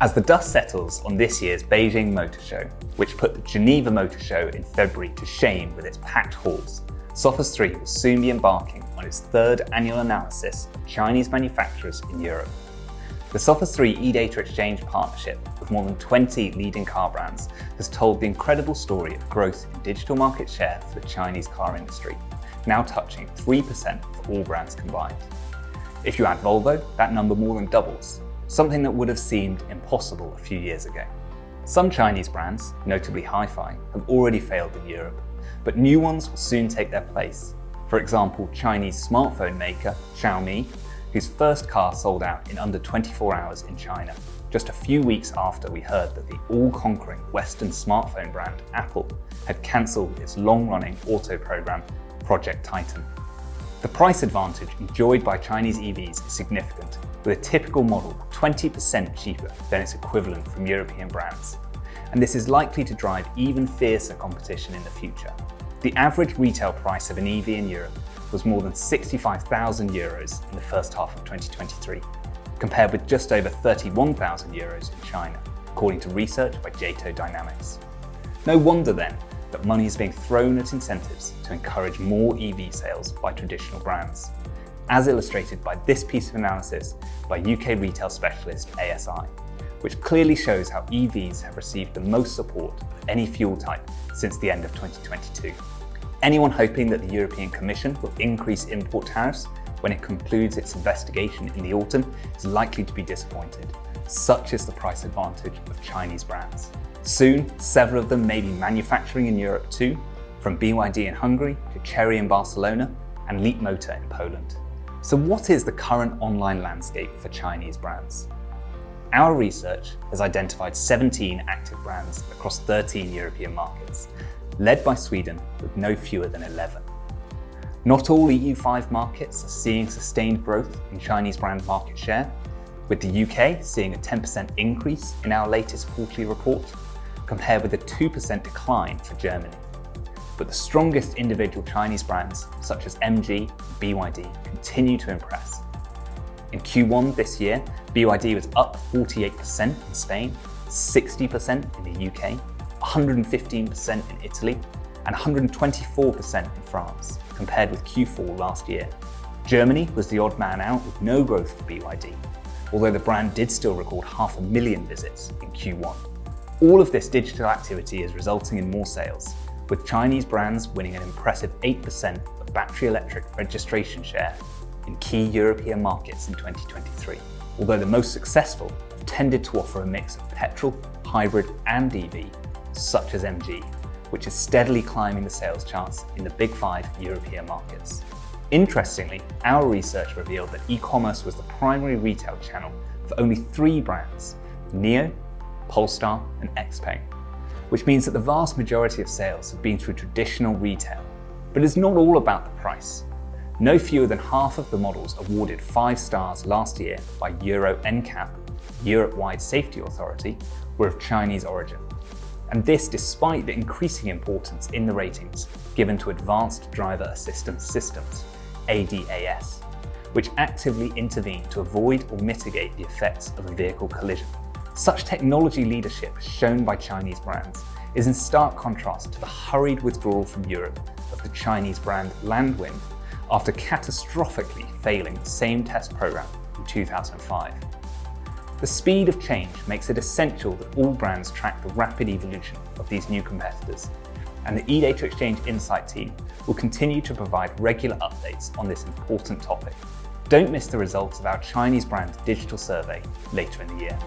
As the dust settles on this year's Beijing Motor Show, which put the Geneva Motor Show in February to shame with its packed halls, Sophus3 will soon be embarking on its third annual analysis of Chinese manufacturers in Europe. The Sophus3 e-data exchange partnership with more than 20 leading car brands has told the incredible story of growth in digital market share for the Chinese car industry, now touching 3% for all brands combined. If you add Volvo, that number more than doubles, something that would have seemed impossible a few years ago. Some Chinese brands, notably Hi-Fi, have already failed in Europe, but new ones will soon take their place. For example, Chinese smartphone maker Xiaomi, whose first car sold out in under 24 hours in China, just a few weeks after we heard that the all-conquering Western smartphone brand Apple had cancelled its long-running auto program, Project Titan. The price advantage enjoyed by Chinese EVs is significant, with a typical model 20% cheaper than its equivalent from European brands. And this is likely to drive even fiercer competition in the future. The average retail price of an EV in Europe was more than €65,000 in the first half of 2023, compared with just over €31,000 in China, according to research by Jato Dynamics. No wonder then that money is being thrown at incentives to encourage more EV sales by traditional brands, as illustrated by this piece of analysis by UK retail specialist ASI, which clearly shows how EVs have received the most support of any fuel type since the end of 2022. Anyone hoping that the European Commission will increase import tariffs when it concludes its investigation in the autumn is likely to be disappointed. Such is the price advantage of Chinese brands. Soon, several of them may be manufacturing in Europe too, from BYD in Hungary to Chery in Barcelona and Leapmotor in Poland. So what is the current online landscape for Chinese brands? Our research has identified 17 active brands across 13 European markets, led by Sweden with no fewer than 11. Not all EU5 markets are seeing sustained growth in Chinese brand market share, with the UK seeing a 10% increase in our latest quarterly report, compared with a 2% decline for Germany. But the strongest individual Chinese brands, such as MG and BYD, continue to impress. In Q1 this year, BYD was up 48% in Spain, 60% in the UK, 115% in Italy, and 124% in France, compared with Q4 last year. Germany was the odd man out with no growth for BYD, although the brand did still record 500,000 visits in Q1. All of this digital activity is resulting in more sales, with Chinese brands winning an impressive 8% of battery electric registration share in key European markets in 2023, although the most successful have tended to offer a mix of petrol, hybrid and EV, such as MG, which is steadily climbing the sales charts in the Big 5 European markets. Interestingly, our research revealed that e-commerce was the primary retail channel for only 3 brands, NIO, Polestar and XPeng, which means that the vast majority of sales have been through traditional retail. But it's not all about the price. No fewer than half of the models awarded 5 stars last year by Euro NCAP, Europe-wide Safety Authority, were of Chinese origin. And this despite the increasing importance in the ratings given to Advanced Driver Assistance Systems, ADAS, which actively intervene to avoid or mitigate the effects of a vehicle collision. Such technology leadership shown by Chinese brands is in stark contrast to the hurried withdrawal from Europe of the Chinese brand Landwind after catastrophically failing the same test program in 2005. The speed of change makes it essential that all brands track the rapid evolution of these new competitors, and the eData Exchange Insight team will continue to provide regular updates on this important topic. Don't miss the results of our Chinese brand digital survey later in the year.